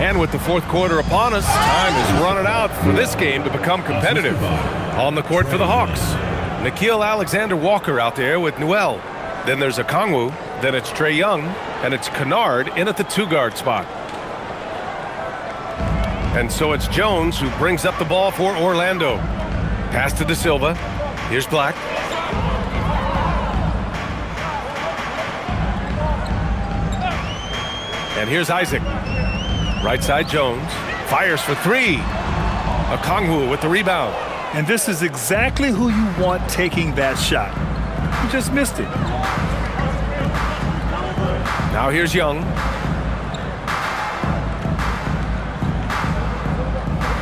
And with the fourth quarter upon us, time is running out for this game to become competitive. On the court for the Hawks, Nickeil Alexander-Walker out there with Newell. Then there's Okongwu, then it's Trae Young, and it's Kennard in at the 2-guard spot. And so it's Jones who brings up the ball for Orlando. Pass to De Silva. Here's Black. And here's Isaac. Right side Jones. Fires for 3. Okongwu with the rebound. And this is exactly who you want taking that shot. You just missed it. Now here's Young.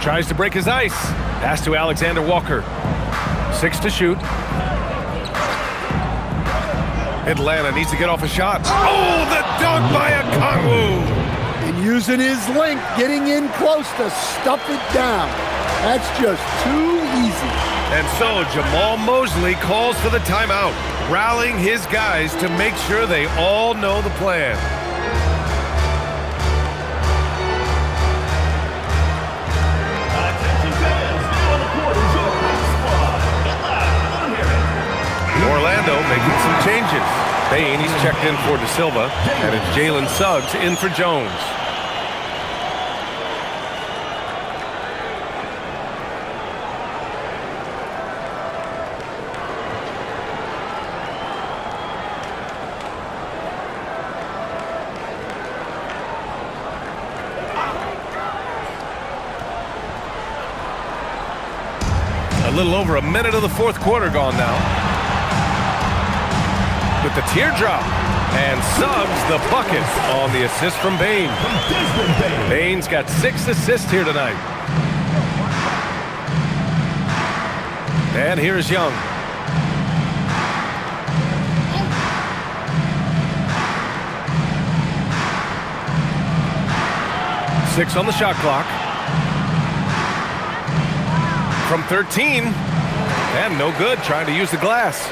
Tries to break his ice. Pass to Alexander-Walker. 6 to shoot. Atlanta needs to get off a shot. Oh, the dunk by Okongwu! And using his length, getting in close to stuff it down. That's just too easy. And so Jamal Mosley calls for the timeout, rallying his guys to make sure they all know the plan. Orlando making some changes. Bane, he's checked in for De Silva, and it's Jalen Suggs in for Jones. A little over a minute of the fourth quarter gone now. With the teardrop, and Suggs the bucket on the assist from Bane. Bane's got 6 assists here tonight. And here's Young. Six on the shot clock. From 13, and no good, trying to use the glass.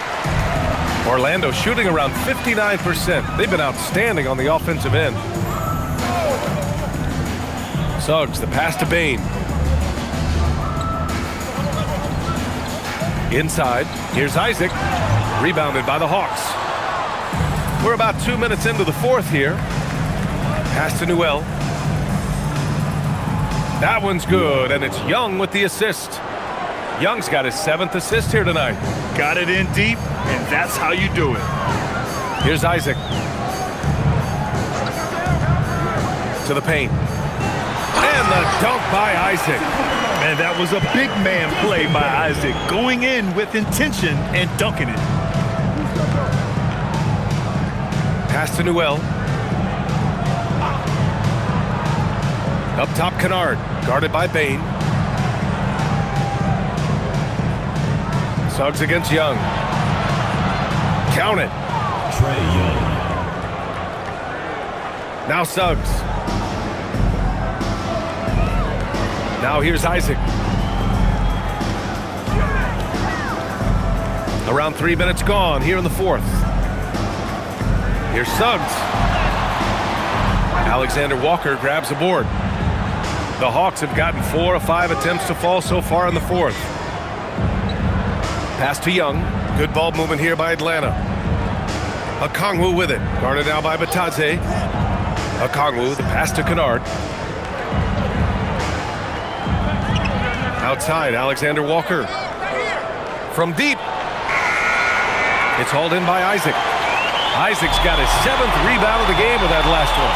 Orlando shooting around 59%. They've been outstanding on the offensive end. Suggs, the pass to Bane. Inside, here's Isaac. Rebounded by the Hawks. We're about 2 minutes into the fourth here. Pass to Newell. That one's good, and it's Young with the assist. Young's got his 7th assist here tonight. Got it in deep, and that's how you do it. Here's Isaac. To the paint. And the dunk by Isaac. And that was a big man play by Isaac, going in with intention and dunking it. Pass to Newell. Up top, Kennard, guarded by Bane. Suggs against Young. Count it. Trey Young. Now Suggs. Now here's Isaac. Around 3 minutes gone here in the fourth. Here's Suggs. Alexander Walker grabs the board. The Hawks have gotten 4 of 5 attempts to fall so far in the fourth. Pass to Young. Good ball movement here by Atlanta. Okongwu with it. Guarded now by Batadze. Okongwu, the pass to Kennard. Outside, Alexander Walker. From deep. It's hauled in by Isaac. Isaac's got his 7th rebound of the game with that last one.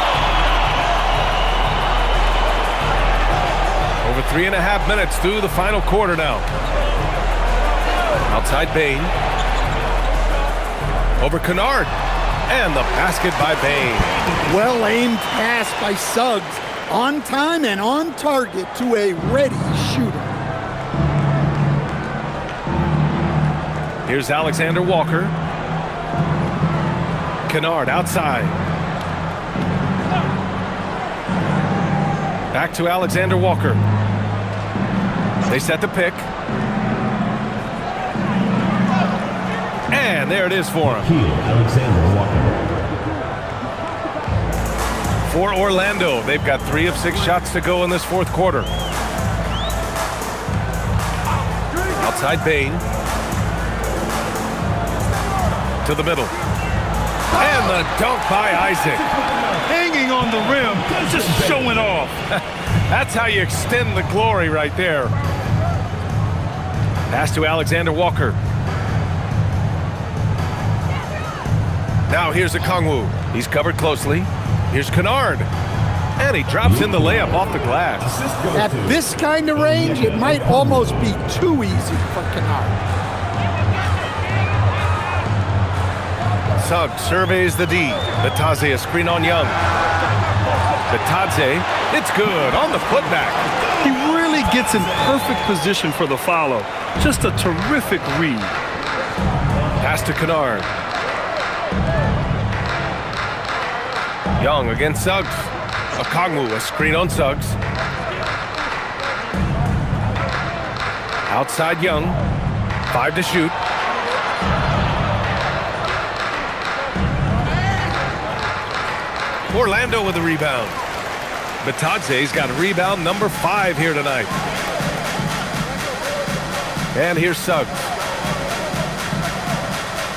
Over 3.5 minutes through the final quarter now. Outside Bane. Over Kennard. And the basket by Bane. Well-aimed pass by Suggs. On time and on target to a ready shooter. Here's Alexander Walker. Kennard outside. Back to Alexander Walker. They set the pick. And there it is for him. Heel, Alexander Walker. For Orlando, they've got 3 of 6 shots to go in this fourth quarter. Outside Bane. To the middle. And the dunk by Isaac. Hanging on the rim, just showing off. That's how you extend the glory right there. Pass to Alexander Walker. Now here's Okongwu. He's covered closely. Here's Kennard. And he drops in the layup off the glass. At this kind of range, it might almost be too easy for Kennard. Suggs surveys the D. Batadze a screen on Young. Batadze, it's good on the putback. He really gets in perfect position for the follow. Just a terrific read. Pass to Kennard. Young against Suggs. Okongwu, a screen on Suggs. Outside Young. 5 to shoot. Orlando with a rebound. Batadze's got rebound number 5 here tonight. And here's Suggs.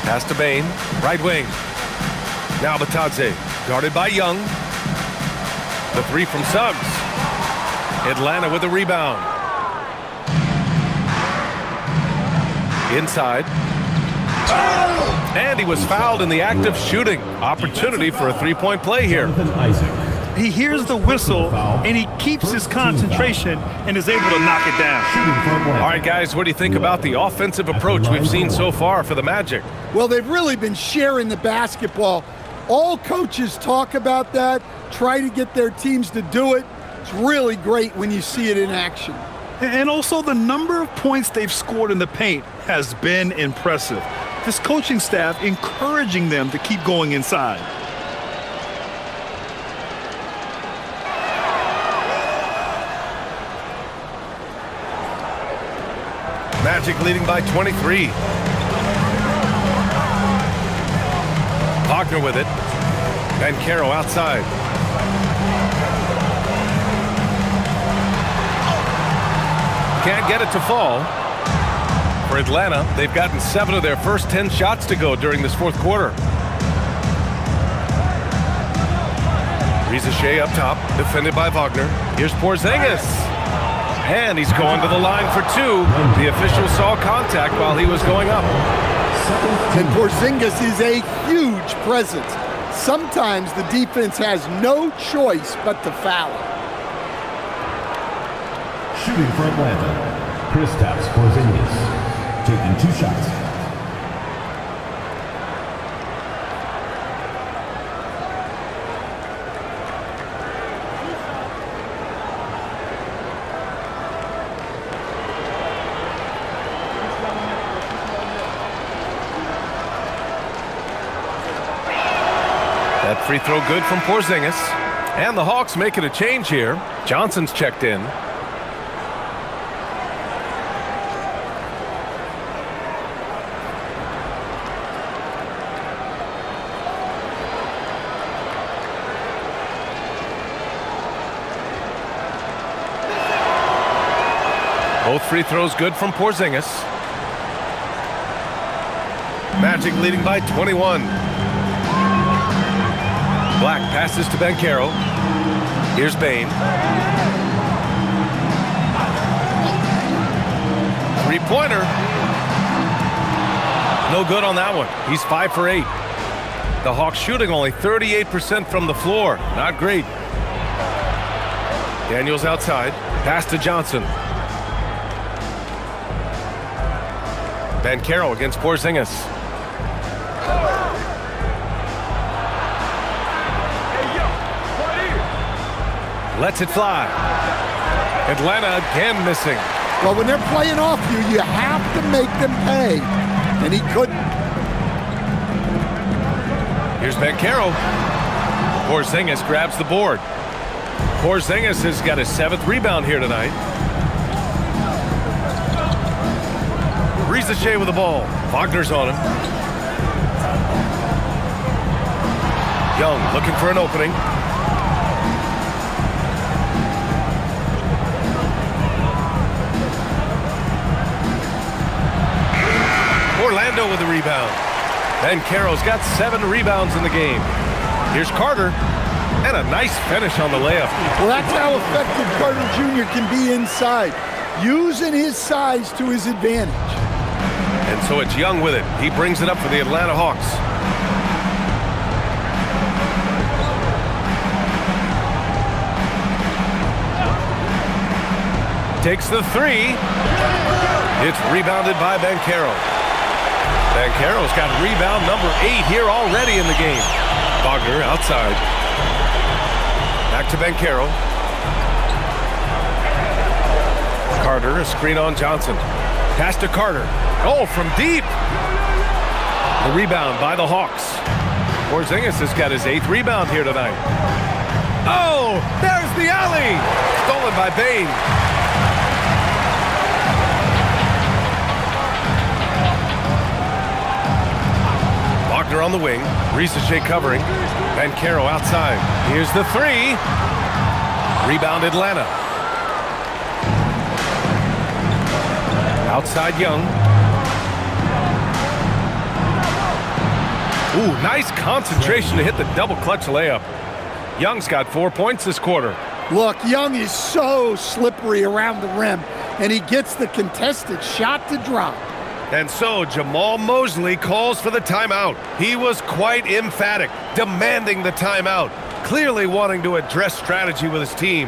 Pass to Bane, right wing. Now Batadze, guarded by Young. The 3 from Suggs. Atlanta with a rebound. Inside. And he was fouled in the act of shooting. Opportunity for a 3-point play here. He hears the whistle, and he keeps his concentration and is able to knock it down. All right, guys, what do you think about the offensive approach we've seen so far for the Magic? Well, they've really been sharing the basketball. All coaches talk about that, try to get their teams to do it. It's really great when you see it in action. And also the number of points they've scored in the paint has been impressive. This coaching staff encouraging them to keep going inside. Magic leading by 23. Wagner with it. Banchero outside. Can't get it to fall. For Atlanta, they've gotten 7 of their first 10 shots to go during this fourth quarter. Rizachet up top, defended by Wagner. Here's Porzingis. And he's going to the line for 2. The official saw contact while he was going up. And Porzingis is a huge presence. Sometimes the defense has no choice but to foul. Shooting for Atlanta, Kristaps Porzingis, taking 2 shots. That free throw good from Porzingis. And the Hawks making a change here. Johnson's checked in. Both free throws good from Porzingis. Magic leading by 21. Black passes to Banchero. Here's Bane. Three-pointer. No good on that one. He's 5 for 8. The Hawks shooting only 38% from the floor. Not great. Daniels outside. Pass to Johnson. Banchero against Porzingis. Lets it fly. Atlanta again missing. Well, when they're playing off you, you have to make them pay. And he couldn't. Here's Banchero. Porzingis grabs the board. Porzingis has got his 7th rebound here tonight. Risache with the ball. Wagner's on him. Young looking for an opening. Orlando with the rebound. Banchero's got 7 rebounds in the game. Here's Carter. And a nice finish on the layup. Well, that's how effective Carter Jr. can be inside. Using his size to his advantage. And so it's Young with it. He brings it up for the Atlanta Hawks. Takes the 3. It's rebounded by Banchero. Banchero's got rebound number 8 here already in the game. Wagner outside. Back to Banchero. Carter, a screen on Johnson. Pass to Carter. Oh, from deep. The rebound by the Hawks. Porzingis has got his 8th rebound here tonight. Oh, there's the alley. Stolen by Bane. Wagner on the wing. Risache covering. Banchero outside. Here's the 3. Rebound Atlanta. Outside Young. Ooh, nice concentration to hit the double clutch layup. Young's got 4 points this quarter. Look, Young is so slippery around the rim, and he gets the contested shot to drop. And so Jamal Mosley calls for the timeout. He was quite emphatic, demanding the timeout, clearly wanting to address strategy with his team.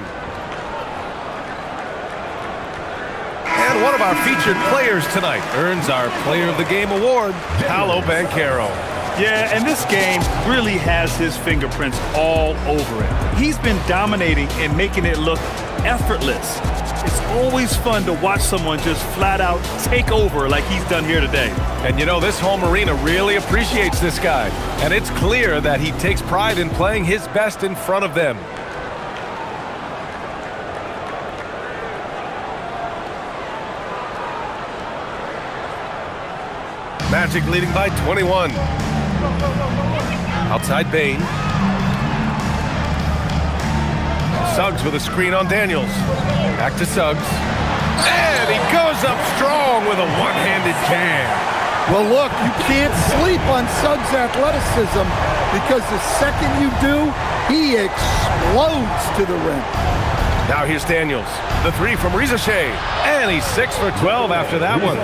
And one of our featured players tonight earns our Player of the Game award, Paolo Banchero. Yeah, and this game really has his fingerprints all over it. He's been dominating and making it look effortless. It's always fun to watch someone just flat out take over like he's done here today. And you know, this home arena really appreciates this guy. And it's clear that he takes pride in playing his best in front of them. Magic leading by 21. Outside Bane. Suggs with a screen on Daniels. Back to Suggs. And he goes up strong with a one-handed jam. Well, look, you can't sleep on Suggs' athleticism because the second you do, he explodes to the rim. Now here's Daniels. The 3 from Risache. And he's 6 for 12 after that one.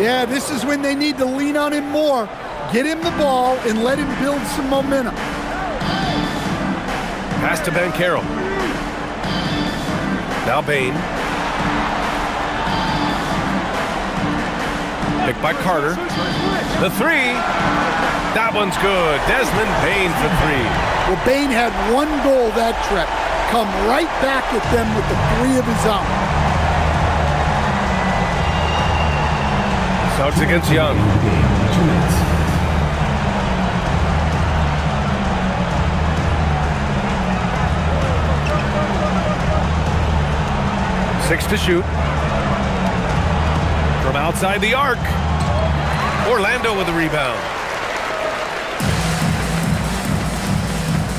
Yeah, this is when they need to lean on him more. Get him the ball and let him build some momentum. Pass to Banchero. Now Bane. Picked by Carter. The three. That one's good. Desmond Bane for three. Well, Bane had one goal that trip. Come right back at them with the three of his own. Suggs against Young. 2 minutes. Six to shoot. From outside the arc. Orlando with the rebound.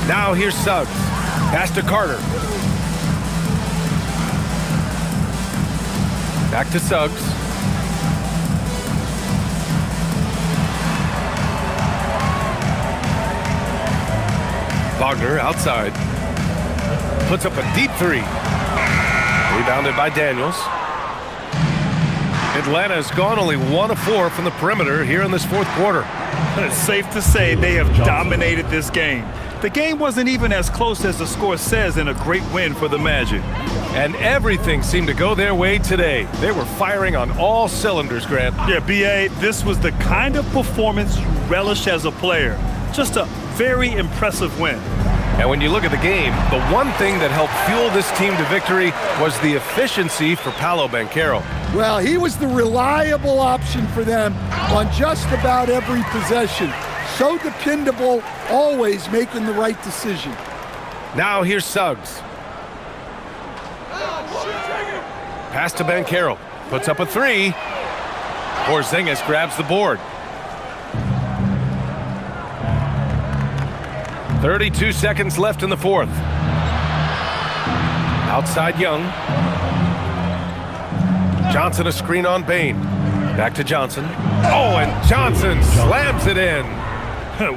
Now here's Suggs. Pass to Carter. Back to Suggs. Wagner outside. Puts up a deep three. Rebounded by Daniels. Atlanta has gone only 1 of 4 from the perimeter here in this fourth quarter. It's safe to say they have dominated this game. The game wasn't even as close as the score says in a great win for the Magic. And everything seemed to go their way today. They were firing on all cylinders, Grant. Yeah, B.A., this was the kind of performance you relish as a player. Just a very impressive win. And when you look at the game, the one thing that helped fuel this team to victory was the efficiency for Paolo Banchero. Well, he was the reliable option for them on just about every possession. So dependable, always making the right decision. Now here's Suggs. Pass to Banchero. Puts up a three. Porzingis grabs the board. 32 seconds left in the fourth. Outside Young. Johnson a screen on Bane. Back to Johnson. Oh, and Johnson slams it in.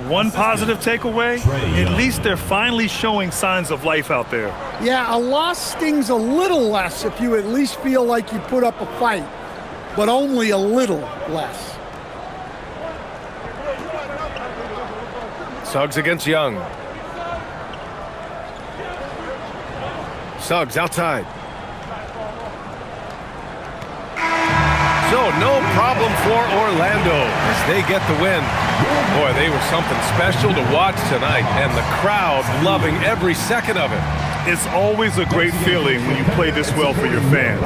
One positive takeaway, at least they're finally showing signs of life out there. Yeah, a loss stings a little less if you at least feel like you put up a fight, but only a little less. Suggs against Young. Suggs outside. So no problem for Orlando as they get the win. Boy, they were something special to watch tonight, and the crowd loving every second of it. It's always a great feeling when you play this well for your fans.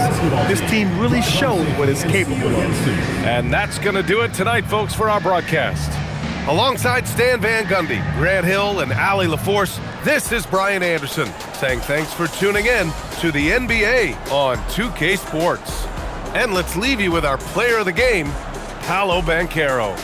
This team really showed what it's capable of. And that's going to do it tonight, folks, for our broadcast. Alongside Stan Van Gundy, Grant Hill, and Allie LaForce, this is Brian Anderson saying thanks for tuning in to the NBA on 2K Sports. And let's leave you with our player of the game, Paolo Banchero.